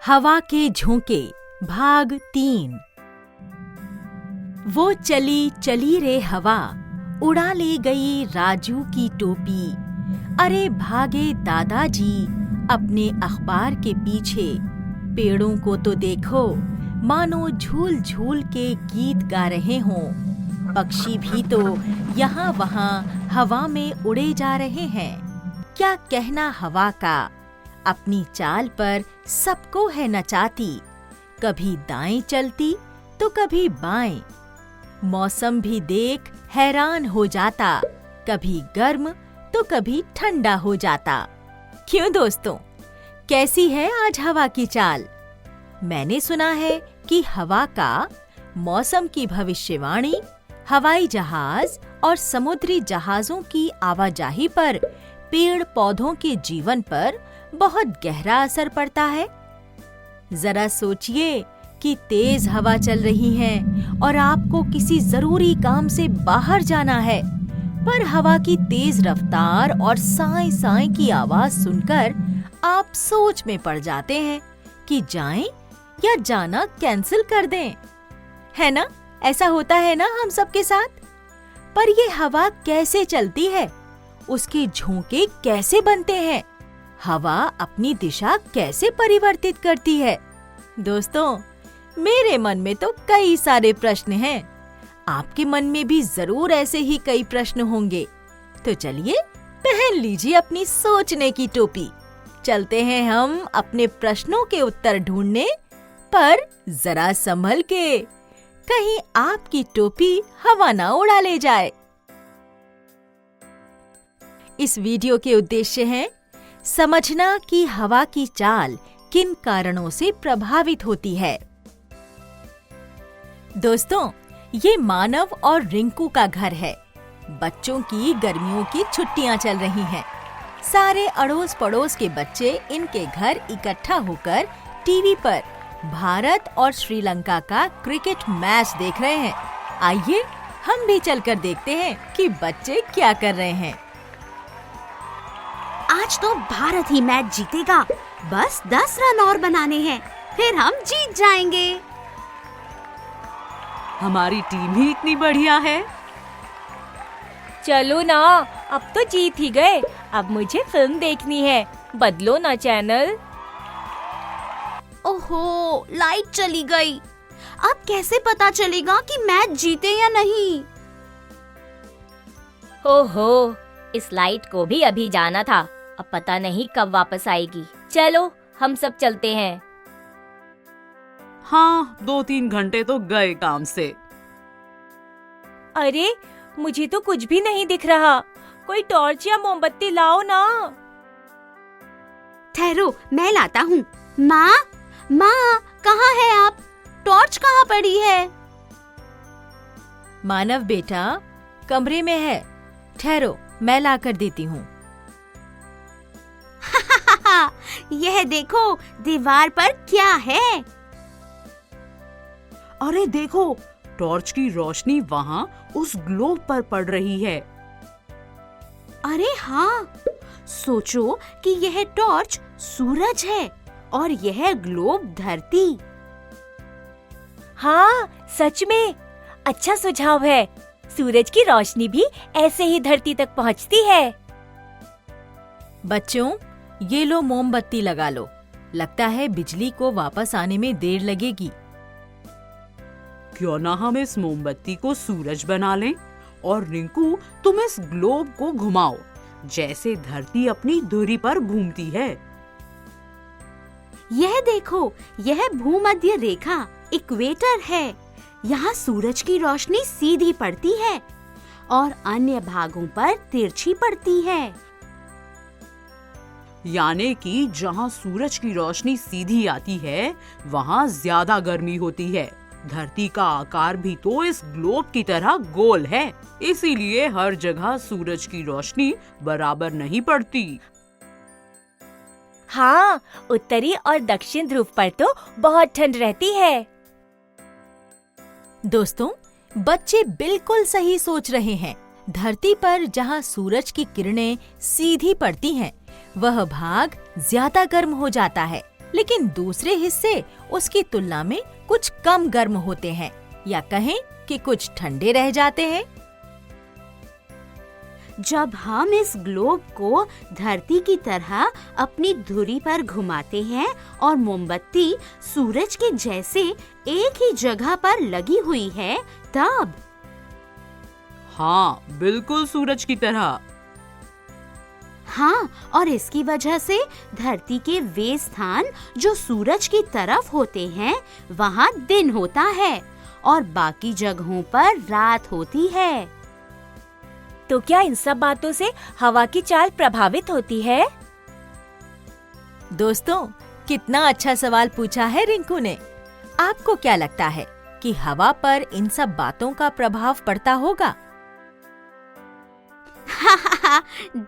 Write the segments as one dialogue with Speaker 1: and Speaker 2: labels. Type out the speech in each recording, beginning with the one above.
Speaker 1: हवा के झोंके भाग 3। वो चली चली रे हवा, उड़ा ले गई राजू की टोपी। अरे भागे दादाजी अपने अखबार के पीछे। पेड़ों को तो देखो, मानो झूल झूल के गीत गा रहे हों। पक्षी भी तो यहाँ वहाँ हवा में उड़े जा रहे हैं। क्या कहना हवा का, अपनी चाल पर सबको है नचाती। कभी दाएं चलती तो कभी बाएं। मौसम भी देख हैरान हो जाता, कभी गर्म तो कभी ठंडा हो जाता। क्यों दोस्तों, कैसी है आज हवा की चाल? मैंने सुना है कि हवा का मौसम की भविष्यवाणी, हवाई जहाज और समुद्री जहाजों की आवाजाही पर, पेड़ पौधों के जीवन पर बहुत गहरा असर पड़ता है। जरा सोचिए कि तेज हवा चल रही है और आपको किसी जरूरी काम से बाहर जाना है, पर हवा की तेज रफ्तार और साए साए की आवाज सुनकर आप सोच में पड़ जाते हैं कि जाएं या जाना कैंसिल कर दें। है ना, ऐसा होता है ना हम सबके साथ। पर ये हवा कैसे चलती है, उसके झोंके कैसे बनते हैं, हवा अपनी दिशा कैसे परिवर्तित करती है? दोस्तों, मेरे मन में तो कई सारे प्रश्न हैं। आपके मन में भी जरूर ऐसे ही कई प्रश्न होंगे। तो चलिए पहन लीजिए अपनी सोचने की टोपी। चलते हैं हम अपने प्रश्नों के उत्तर ढूंढने, पर जरा संभल के, कहीं आपकी टोपी हवा ना उड़ा ले जाए। इस वीडियो के उद्देश्य हैं समझना कि हवा की चाल किन कारणों से प्रभावित होती है। दोस्तों, ये मानव और रिंकू का घर है। बच्चों की गर्मियों की छुट्टियां चल रही हैं। सारे अड़ोस पड़ोस के बच्चे इनके घर इकट्ठा होकर टीवी पर भारत और श्रीलंका का क्रिकेट मैच देख रहे हैं। आइए हम भी चलकर देखते हैं कि बच्चे क्या कर रहे हैं।
Speaker 2: आज तो भारत ही मैच जीतेगा। बस 10 रन और बनाने हैं, फिर हम जीत जाएंगे।
Speaker 3: हमारी टीम ही इतनी बढ़िया है।
Speaker 4: चलो ना, अब तो जीत ही गए। अब मुझे फिल्म देखनी है। बदलो ना चैनल।
Speaker 2: ओहो, लाइट चली गई। अब कैसे पता चलेगा कि मैच जीते या नहीं?
Speaker 4: ओहो, इस लाइट को भी अभी जाना था। अब पता नहीं कब वापस आएगी। चलो हम सब चलते हैं।
Speaker 3: हाँ, 2-3 घंटे तो गए काम से।
Speaker 4: अरे, मुझे तो कुछ भी नहीं दिख रहा। कोई टॉर्च या मोमबत्ती लाओ ना।
Speaker 2: ठहरो, मैं लाता हूँ। माँ, कहाँ है आप? टॉर्च कहाँ पड़ी है?
Speaker 1: मानव बेटा, कमरे में है। ठहरो, मैं ला कर देती हूँ।
Speaker 2: यह देखो, दीवार पर क्या है?
Speaker 3: अरे देखो, टॉर्च की रोशनी वहाँ उस ग्लोब पर पड़ रही है।
Speaker 2: अरे हाँ, सोचो कि यह टॉर्च सूरज है और यह ग्लोब धरती।
Speaker 4: हाँ, सच में अच्छा सुझाव है। सूरज की रोशनी भी ऐसे ही धरती तक पहुँचती है।
Speaker 1: बच्चों, ये लो मोमबत्ती लगा लो। लगता है बिजली को वापस आने में देर लगेगी।
Speaker 3: क्यों ना हम इस मोमबत्ती को सूरज बना लें और रिंकू, तुम इस ग्लोब को घुमाओ जैसे धरती अपनी धुरी पर घूमती है।
Speaker 2: यह देखो, यह भूमध्य रेखा इक्वेटर है। यहाँ सूरज की रोशनी सीधी पड़ती है और अन्य भागों पर तिरछी पड़ती है।
Speaker 3: यानी कि जहाँ सूरज की रोशनी सीधी आती है, वहाँ ज्यादा गर्मी होती है। धरती का आकार भी तो इस ग्लोब की तरह गोल है, इसीलिए हर जगह सूरज की रोशनी बराबर नहीं पड़ती।
Speaker 4: हाँ, उत्तरी और दक्षिण ध्रुव पर तो बहुत ठंड रहती है।
Speaker 1: दोस्तों, बच्चे बिल्कुल सही सोच रहे हैं। धरती पर जहाँ सूरज की किरणें सीधी पड़ती हैं, वह भाग ज्यादा गर्म हो जाता है, लेकिन दूसरे हिस्से उसकी तुलना में कुछ कम गर्म होते हैं, या कहें कि कुछ ठंडे रह जाते हैं।
Speaker 2: जब हम इस ग्लोब को धरती की तरह अपनी धुरी पर घुमाते हैं और मोमबत्ती सूरज के जैसे एक ही जगह पर लगी हुई है, तब।
Speaker 3: हाँ, बिल्कुल सूरज की तरह।
Speaker 2: हाँ, और इसकी वजह से धरती के वे स्थान जो सूरज की तरफ होते हैं, वहाँ दिन होता है और बाकी जगहों पर रात होती है।
Speaker 4: तो क्या इन सब बातों से हवा की चाल प्रभावित होती है?
Speaker 1: दोस्तों, कितना अच्छा सवाल पूछा है रिंकू ने। आपको क्या लगता है कि हवा पर इन सब बातों का प्रभाव पड़ता होगा?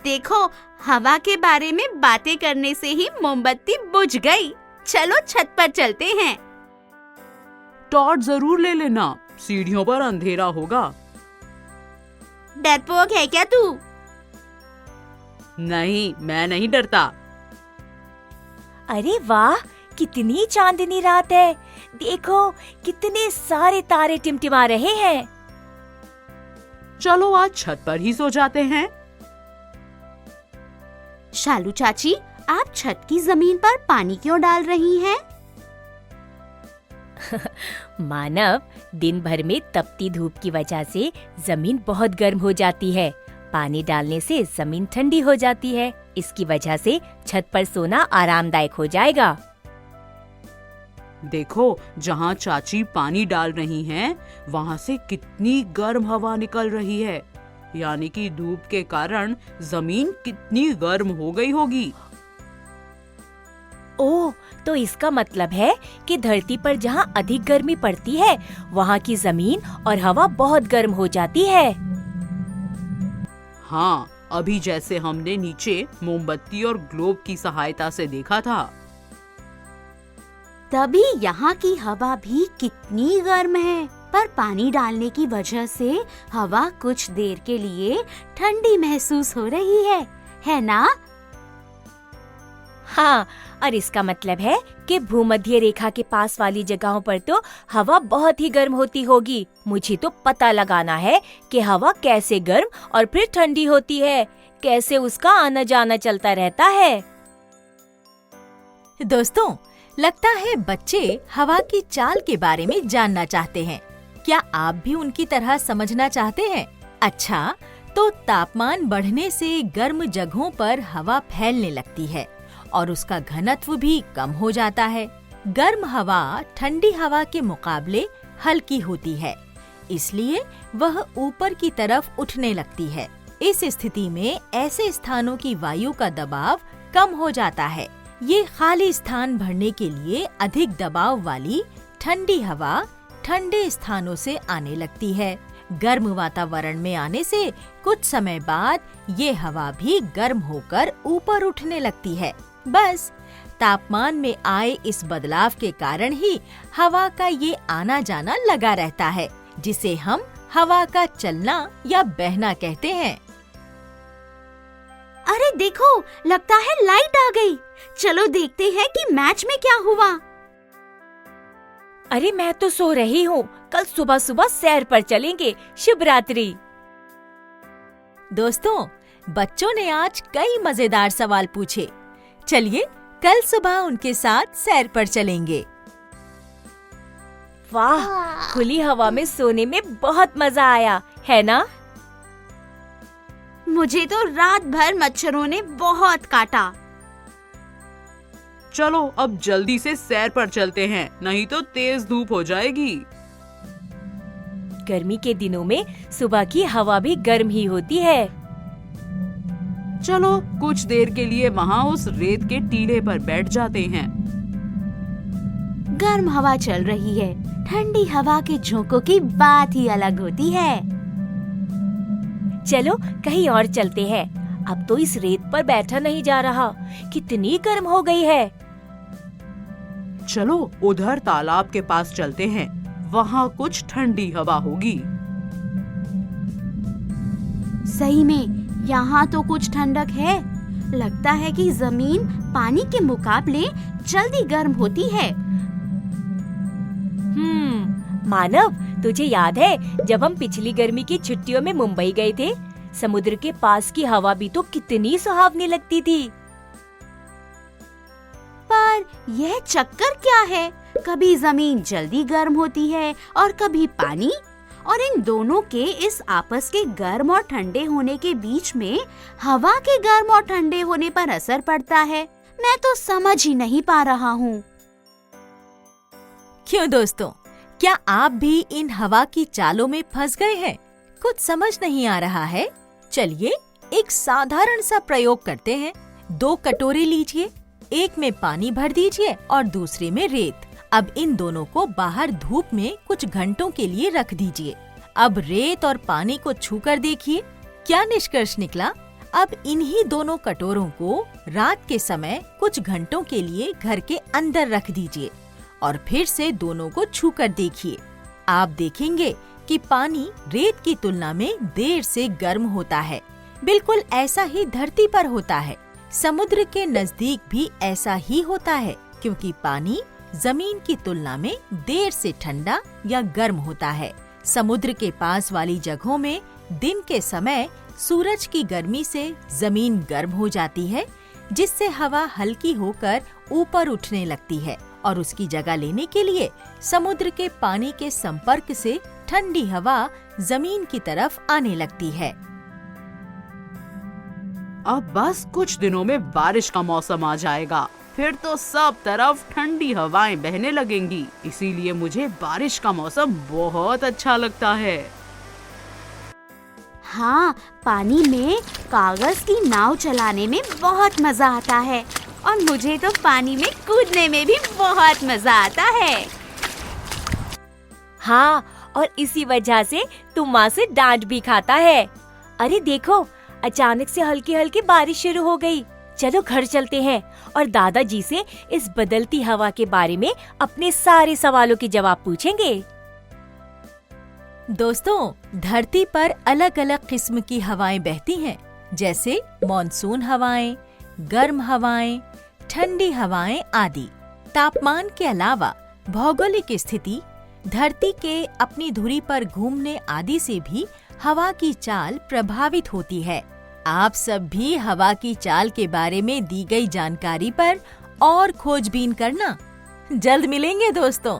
Speaker 2: देखो, हवा के बारे में बातें करने से ही मोमबत्ती बुझ गई। चलो छत पर चलते हैं।
Speaker 3: टॉर्च जरूर ले लेना, सीढ़ियों पर अंधेरा होगा।
Speaker 2: डरपोक है क्या तू?
Speaker 3: नहीं, मैं नहीं डरता।
Speaker 4: अरे वाह, कितनी चांदनी रात है। देखो, कितने सारे तारे टिमटिमा रहे हैं।
Speaker 3: चलो आज छत पर ही सो जाते हैं।
Speaker 2: शालू चाची, आप छत की जमीन पर पानी क्यों डाल रही हैं?
Speaker 4: मानव, दिन भर में तपती धूप की वजह से जमीन बहुत गर्म हो जाती है। पानी डालने से जमीन ठंडी हो जाती है। इसकी वजह से छत पर सोना आरामदायक हो जाएगा।
Speaker 3: देखो, जहाँ चाची पानी डाल रही हैं, वहाँ से कितनी गर्म हवा निकल रही है। यानी कि धूप के कारण जमीन कितनी गर्म हो गई होगी।
Speaker 4: ओह, तो इसका मतलब है कि धरती पर जहाँ अधिक गर्मी पड़ती है, वहाँ की जमीन और हवा बहुत गर्म हो जाती है।
Speaker 3: हाँ, अभी जैसे हमने नीचे मोमबत्ती और ग्लोब की सहायता से देखा था।
Speaker 2: तभी यहाँ की हवा भी कितनी गर्म है, पर पानी डालने की वजह से हवा कुछ देर के लिए ठंडी महसूस हो रही है ना?
Speaker 4: हाँ, और इसका मतलब है कि भूमध्य रेखा के पास वाली जगहों पर तो हवा बहुत ही गर्म होती होगी। मुझे तो पता लगाना है कि हवा कैसे गर्म और फिर ठंडी होती है, कैसे उसका आना जाना चलता रहता है।
Speaker 1: दोस्तों, लगता है बच्चे हवा की चाल के बारे में जानना चाहते हैं। क्या आप भी उनकी तरह समझना चाहते हैं? अच्छा, तो तापमान बढ़ने से गर्म जगहों पर हवा फैलने लगती है और उसका घनत्व भी कम हो जाता है। गर्म हवा ठंडी हवा के मुकाबले हल्की होती है, इसलिए वह ऊपर की तरफ उठने लगती है। इस स्थिति में ऐसे स्थानों की वायु का दबाव कम हो जाता है। ये खाली स्थान भरने के लिए अधिक दबाव वाली ठंडी हवा ठंडे स्थानों से आने लगती है। गर्म वातावरण में आने से कुछ समय बाद ये हवा भी गर्म होकर ऊपर उठने लगती है। बस तापमान में आए इस बदलाव के कारण ही हवा का ये आना जाना लगा रहता है, जिसे हम हवा का चलना या बहना कहते हैं।
Speaker 2: अरे देखो, लगता है लाइट आ गई। चलो देखते हैं कि मैच में क्या हुआ।
Speaker 4: अरे मैं तो सो रही हूँ, कल सुबह सुबह सैर पर चलेंगे। शुभ रात्रि।
Speaker 1: दोस्तों, बच्चों ने आज कई मजेदार सवाल पूछे। चलिए कल सुबह उनके साथ सैर पर चलेंगे।
Speaker 4: वाह, खुली हवा में सोने में बहुत मजा आया, है ना?
Speaker 2: मुझे तो रात भर मच्छरों ने बहुत काटा।
Speaker 3: चलो अब जल्दी से सैर पर चलते हैं, नहीं तो तेज धूप हो जाएगी।
Speaker 4: गर्मी के दिनों में सुबह की हवा भी गर्म ही होती है।
Speaker 3: चलो कुछ देर के लिए वहाँ उस रेत के टीले पर बैठ जाते हैं।
Speaker 2: गर्म हवा चल रही है। ठंडी हवा के झोंकों की बात ही अलग होती है।
Speaker 4: चलो कहीं और चलते हैं। अब तो इस रेत पर बैठा नहीं जा रहा, कितनी गर्म हो गई है।
Speaker 3: चलो उधर तालाब के पास चलते हैं, वहाँ कुछ ठंडी हवा होगी।
Speaker 2: सही में यहाँ तो कुछ ठंडक है। लगता है कि जमीन पानी के मुकाबले जल्दी गर्म होती है।
Speaker 4: मानव, तुझे याद है जब हम पिछली गर्मी की छुट्टियों में मुंबई गए थे? समुद्र के पास की हवा भी तो कितनी सुहावनी लगती थी।
Speaker 2: पर यह चक्कर क्या है? कभी जमीन जल्दी गर्म होती है और कभी पानी, और इन दोनों के इस आपस के गर्म और ठंडे होने के बीच में हवा के गर्म और ठंडे होने पर असर पड़ता है। मैं तो समझ ही नहीं पा रहा हूँ।
Speaker 1: क्यों दोस्तों, क्या आप भी इन हवा की चालों में फंस गए हैं? कुछ समझ नहीं आ रहा है? चलिए एक साधारण सा प्रयोग करते हैं। 2 कटोरे लीजिए, एक में पानी भर दीजिए और दूसरे में रेत। अब इन दोनों को बाहर धूप में कुछ घंटों के लिए रख दीजिए। अब रेत और पानी को छूकर देखिए, क्या निष्कर्ष निकला? अब इन्हीं दोनों कटोरों को रात के समय कुछ घंटों के लिए घर के अंदर रख दीजिए और फिर से दोनों को छूकर देखिए। आप देखेंगे कि पानी रेत की तुलना में देर से गर्म होता है। बिल्कुल ऐसा ही धरती पर होता है। समुद्र के नजदीक भी ऐसा ही होता है, क्योंकि पानी जमीन की तुलना में देर से ठंडा या गर्म होता है। समुद्र के पास वाली जगहों में दिन के समय सूरज की गर्मी से जमीन गर्म हो जाती है, जिससे हवा हल्की होकर ऊपर उठने लगती है और उसकी जगह लेने के लिए समुद्र के पानी के संपर्क से ठंडी हवा जमीन की तरफ आने लगती है।
Speaker 3: अब बस कुछ दिनों में बारिश का मौसम आ जाएगा, फिर तो सब तरफ ठंडी हवाएं बहने लगेंगी। इसीलिए मुझे बारिश का मौसम बहुत अच्छा लगता है।
Speaker 2: हाँ, पानी में कागज की नाव चलाने में बहुत मजा आता है और मुझे तो पानी में कूदने में भी बहुत मजा आता है।
Speaker 4: हाँ, और इसी वजह से तू माँ से डांट भी खाता है। अरे देखो, अचानक से हल्की हल्की बारिश शुरू हो गई। चलो घर चलते हैं और दादाजी से इस बदलती हवा के बारे में अपने सारे सवालों के जवाब पूछेंगे।
Speaker 1: दोस्तों, धरती पर अलग अलग किस्म की हवाएं बहती हैं, जैसे मॉनसून हवाएं, गर्म हवाएं, ठंडी हवाएं आदि। तापमान के अलावा भौगोलिक स्थिति, धरती के अपनी धुरी पर घूमने आदि से भी हवा की चाल प्रभावित होती है। आप सब भी हवा की चाल के बारे में दी गई जानकारी पर और खोजबीन करना। जल्द मिलेंगे दोस्तों।